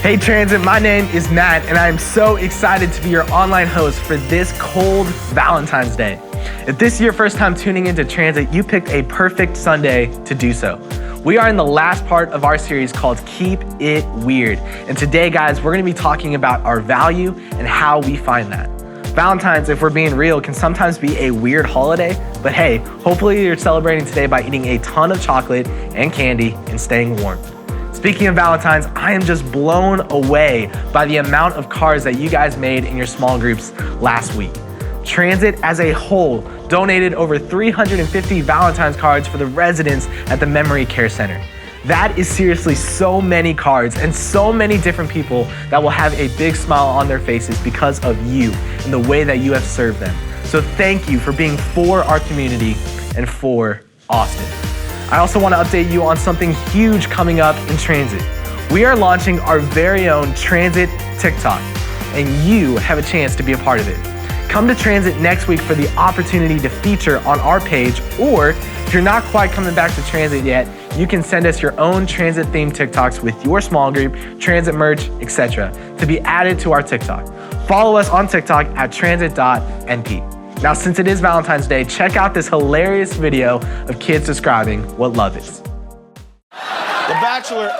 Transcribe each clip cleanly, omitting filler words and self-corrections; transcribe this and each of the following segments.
Hey Transit, my name is Matt and I am so excited to be your online host for this cold Valentine's Day. If this is your first time tuning into Transit, you picked a perfect Sunday to do so. We are in the last part of our series called Keep It Weird. And today, guys, we're gonna be talking about our value and how we find that. Valentine's, if we're being real, can sometimes be a weird holiday, but hey, hopefully you're celebrating today by eating a ton of chocolate and candy and staying warm. Speaking of Valentine's, I am just blown away by the amount of cards that you guys made in your small groups last week. Transit as a whole donated over 350 Valentine's cards for the residents at the Memory Care Center. That is seriously so many cards and so many different people that will have a big smile on their faces because of you and the way that you have served them. So thank you for being for our community and for Austin. I also want to update you on something huge coming up in Transit. We are launching our very own Transit TikTok, and you have a chance to be a part of it. Come to Transit next week for the opportunity to feature on our page, or if you're not quite coming back to Transit yet, you can send us your own Transit-themed TikToks with your small group, Transit merch, etc. to be added to our TikTok. Follow us on TikTok at transit.np. Now, since it is Valentine's Day, check out this hilarious video of kids describing what love is. The Bachelor,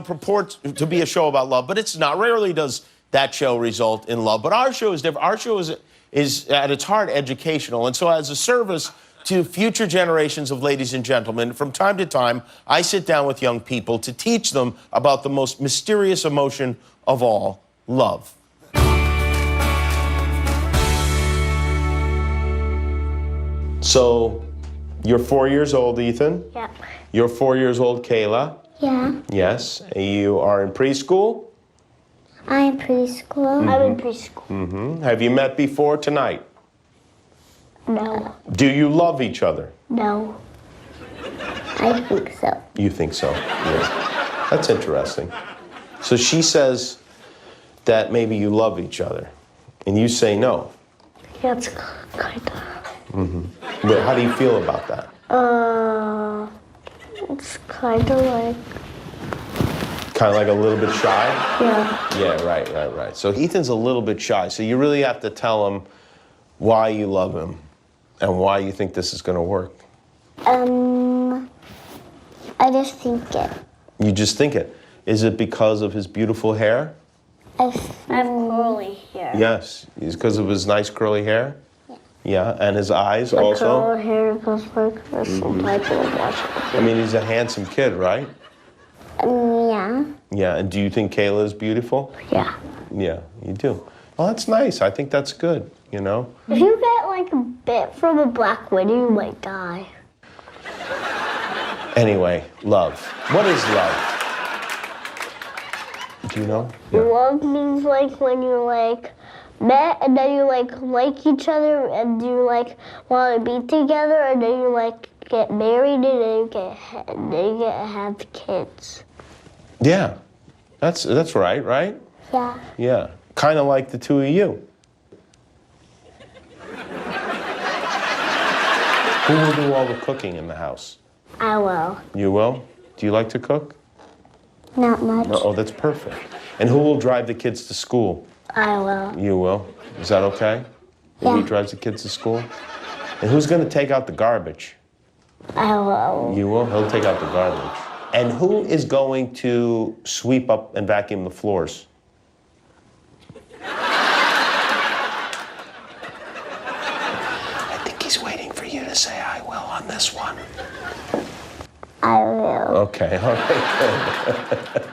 purports to be a show about love, but it's not. Rarely does that show result in love. But our show is different. Our show is at its heart educational. And so as a service to future generations of ladies and gentlemen, from time to time, I sit down with young people to teach them about the most mysterious emotion of all, love. So, you're 4 years old, Ethan? Yeah. You're 4 years old, Kayla? Yeah. Yes. You are in preschool? I'm in preschool. I'm in preschool. Mm-hmm. Have you met before tonight? No. Do you love each other? No. I think so. You think so? Yeah. That's interesting. So she says that maybe you love each other, and you say no. Yeah, it's kind of. Mm-hmm. But how do you feel about that? It's kind of like. Kind of like a little bit shy? Yeah. Yeah, right. So Ethan's a little bit shy, so you really have to tell him why you love him and why you think this is going to work. I just think it. You just think it. Is it because of his beautiful hair? I have curly hair. Yes. Is it because of his nice curly hair? Yeah, and his eyes also? Curly hair goes like this. Sometimes I watch it. I mean, he's a handsome kid, right? Yeah. Yeah, and do you think Kayla is beautiful? Yeah. Yeah, you do. Well, that's nice. I think that's good, you know? If you get like a bit from a black widow, you might die. Anyway, love. What is love? Do you know? Yeah. Love means like when you like met and then you like each other and you like want to be together and then you like get married and then you get to have kids. Yeah, that's right? Yeah. Yeah, kind of like the two of you. Who will do all the cooking in the house? I will. You will? Do you like to cook? Not much. No, oh, that's perfect. And who will drive the kids to school? I will. You will? Is that okay? Yeah. He drives the kids to school? And who's going to take out the garbage? I will. You will? He'll take out the garbage. And who is going to sweep up and vacuum the floors? I think he's waiting for you to say I will on this one. I will. Okay, all right, good.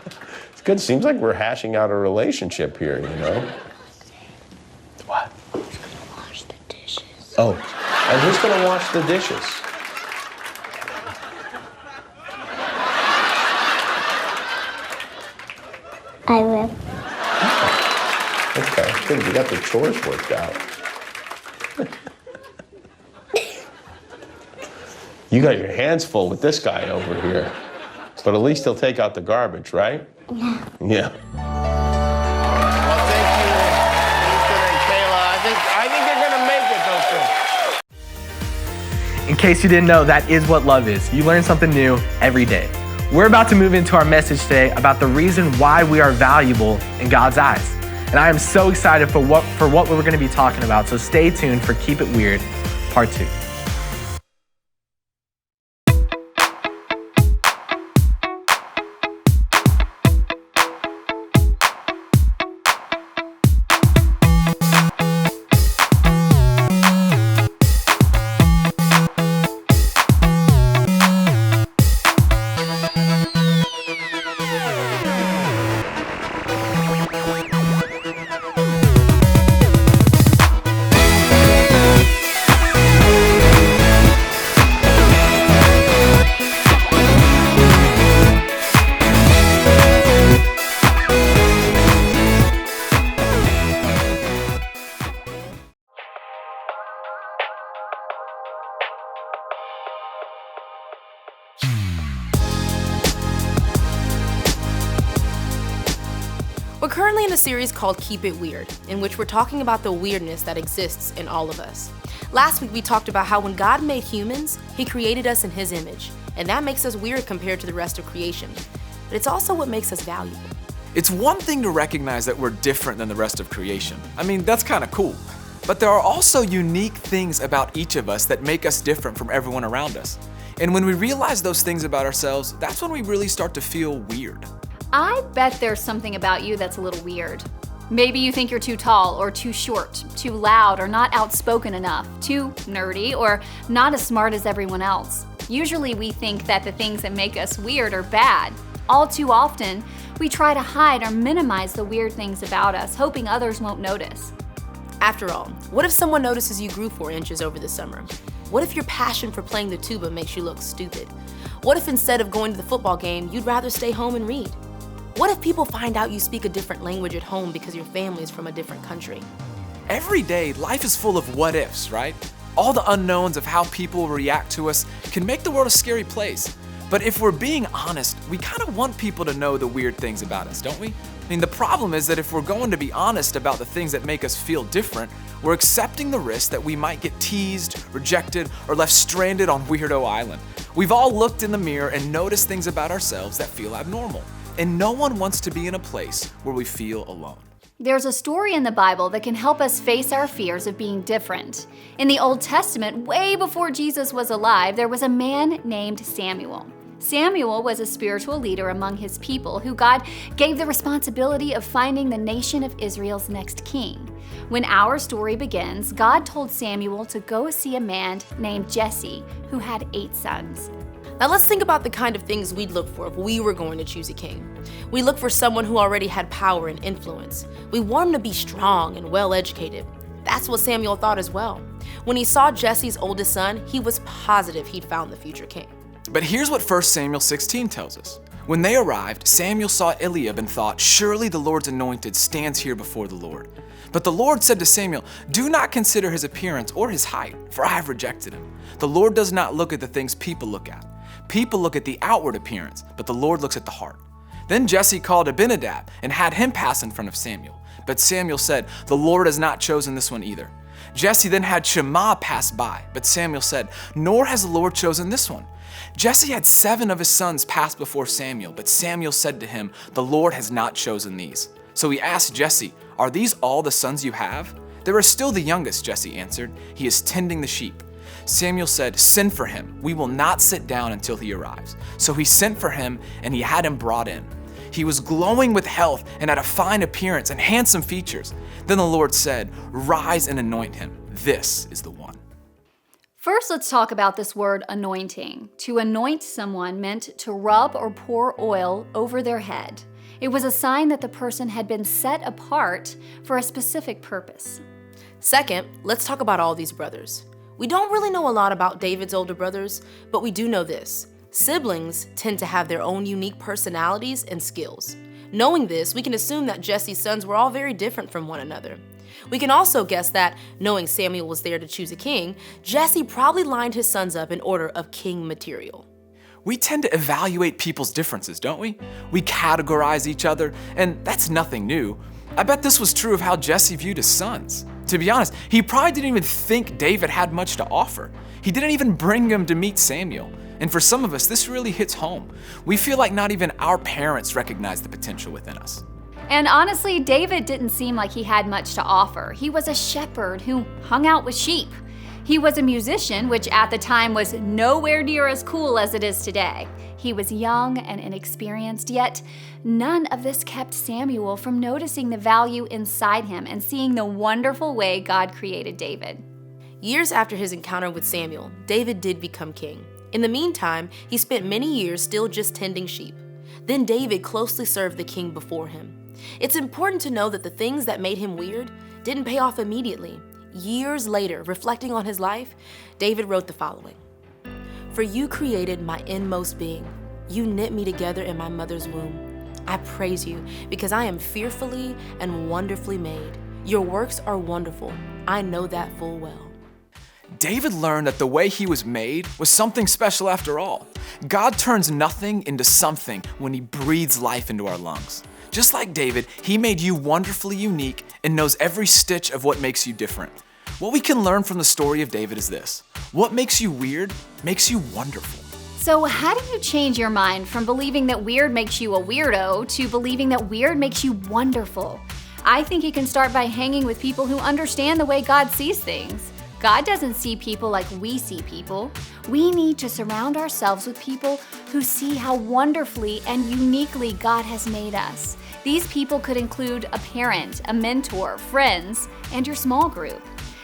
It's good. Seems like we're hashing out a relationship here, you know? What? Who's gonna wash the dishes? Oh, and who's going to wash the dishes? I will. Okay, good. You got the chores worked out. You got your hands full with this guy over here. But at least he'll take out the garbage, right? Yeah. Yeah. Well, thank you, Ethan and Kayla. I think you're gonna make it, those two. In case you didn't know, that is what love is. You learn something new every day. We're about to move into our message today about the reason why we are valuable in God's eyes. And I am so excited for what we're going to be talking about. So stay tuned for Keep It Weird, Part 2. We're currently in a series called Keep It Weird, in which we're talking about the weirdness that exists in all of us. Last week we talked about how when God made humans, He created us in His image, and that makes us weird compared to the rest of creation. But it's also what makes us valuable. It's one thing to recognize that we're different than the rest of creation. I mean, that's kind of cool. But there are also unique things about each of us that make us different from everyone around us. And when we realize those things about ourselves, that's when we really start to feel weird. I bet there's something about you that's a little weird. Maybe you think you're too tall or too short, too loud or not outspoken enough, too nerdy or not as smart as everyone else. Usually we think that the things that make us weird are bad. All too often, we try to hide or minimize the weird things about us, hoping others won't notice. After all, what if someone notices you grew 4 inches over the summer? What if your passion for playing the tuba makes you look stupid? What if instead of going to the football game, you'd rather stay home and read? What if people find out you speak a different language at home because your family is from a different country? Every day, life is full of what ifs, right? All the unknowns of how people react to us can make the world a scary place. But if we're being honest, we kind of want people to know the weird things about us, don't we? I mean, the problem is that if we're going to be honest about the things that make us feel different, we're accepting the risk that we might get teased, rejected, or left stranded on Weirdo Island. We've all looked in the mirror and noticed things about ourselves that feel abnormal. And no one wants to be in a place where we feel alone. There's a story in the Bible that can help us face our fears of being different. In the Old Testament, way before Jesus was alive, there was a man named Samuel. Samuel was a spiritual leader among his people who God gave the responsibility of finding the nation of Israel's next king. When our story begins, God told Samuel to go see a man named Jesse who had 8 sons. Now let's think about the kind of things we'd look for if we were going to choose a king. We look for someone who already had power and influence. We want him to be strong and well-educated. That's what Samuel thought as well. When he saw Jesse's oldest son, he was positive he'd found the future king. But here's what 1 Samuel 16 tells us. When they arrived, Samuel saw Eliab and thought, "Surely the Lord's anointed stands here before the Lord." But the Lord said to Samuel, "Do not consider his appearance or his height, for I have rejected him. The Lord does not look at the things people look at. People look at the outward appearance, but the Lord looks at the heart." Then Jesse called Abinadab and had him pass in front of Samuel. But Samuel said, "The Lord has not chosen this one either." Jesse then had Shammah pass by, but Samuel said, "Nor has the Lord chosen this one." Jesse had 7 of his sons pass before Samuel, but Samuel said to him, "The Lord has not chosen these." So he asked Jesse, "Are these all the sons you have?" "There is still the youngest," Jesse answered. "He is tending the sheep." Samuel said, "Send for him. We will not sit down until he arrives." So he sent for him, and he had him brought in. He was glowing with health and had a fine appearance and handsome features. Then the Lord said, "Rise and anoint him. This is the one." First, let's talk about this word anointing. To anoint someone meant to rub or pour oil over their head. It was a sign that the person had been set apart for a specific purpose. Second, let's talk about all these brothers. We don't really know a lot about David's older brothers, but we do know this. Siblings tend to have their own unique personalities and skills. Knowing this, we can assume that Jesse's sons were all very different from one another. We can also guess that, knowing Samuel was there to choose a king, Jesse probably lined his sons up in order of king material. We tend to evaluate people's differences, don't we? We categorize each other, and that's nothing new. I bet this was true of how Jesse viewed his sons. To be honest, he probably didn't even think David had much to offer. He didn't even bring him to meet Samuel. And for some of us, this really hits home. We feel like not even our parents recognize the potential within us. And honestly, David didn't seem like he had much to offer. He was a shepherd who hung out with sheep. He was a musician, which at the time was nowhere near as cool as it is today. He was young and inexperienced, yet none of this kept Samuel from noticing the value inside him and seeing the wonderful way God created David. Years after his encounter with Samuel, David did become king. In the meantime, he spent many years still just tending sheep. Then David closely served the king before him. It's important to know that the things that made him weird didn't pay off immediately. Years later, reflecting on his life, David wrote the following: "For you created my inmost being. You knit me together in my mother's womb. I praise you because I am fearfully and wonderfully made. Your works are wonderful. I know that full well." David learned that the way he was made was something special after all. God turns nothing into something when he breathes life into our lungs. Just like David, he made you wonderfully unique and knows every stitch of what makes you different. What we can learn from the story of David is this: what makes you weird makes you wonderful. So how do you change your mind from believing that weird makes you a weirdo to believing that weird makes you wonderful? I think you can start by hanging with people who understand the way God sees things. God doesn't see people like we see people. We need to surround ourselves with people who see how wonderfully and uniquely God has made us. These people could include a parent, a mentor, friends, and your small group.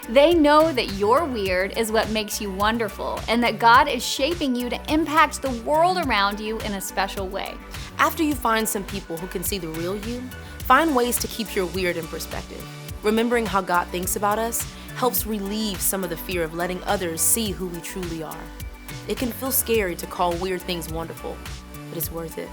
They know that your weird is what makes you wonderful and that God is shaping you to impact the world around you in a special way. After you find some people who can see the real you, find ways to keep your weird in perspective. Remembering how God thinks about us helps relieve some of the fear of letting others see who we truly are. It can feel scary to call weird things wonderful, but it's worth it.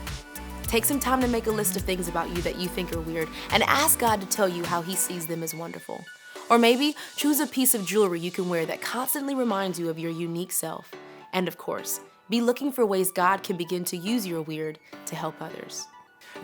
Take some time to make a list of things about you that you think are weird and ask God to tell you how he sees them as wonderful. Or maybe choose a piece of jewelry you can wear that constantly reminds you of your unique self. And of course, be looking for ways God can begin to use your weird to help others.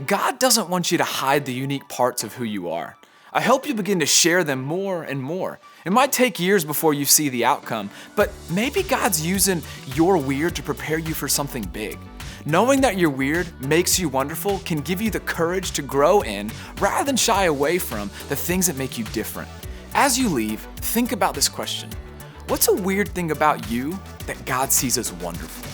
God doesn't want you to hide the unique parts of who you are. I hope you begin to share them more and more. It might take years before you see the outcome, but maybe God's using your weird to prepare you for something big. Knowing that you're weird makes you wonderful can give you the courage to grow in rather than shy away from the things that make you different. As you leave, think about this question: what's a weird thing about you that God sees as wonderful?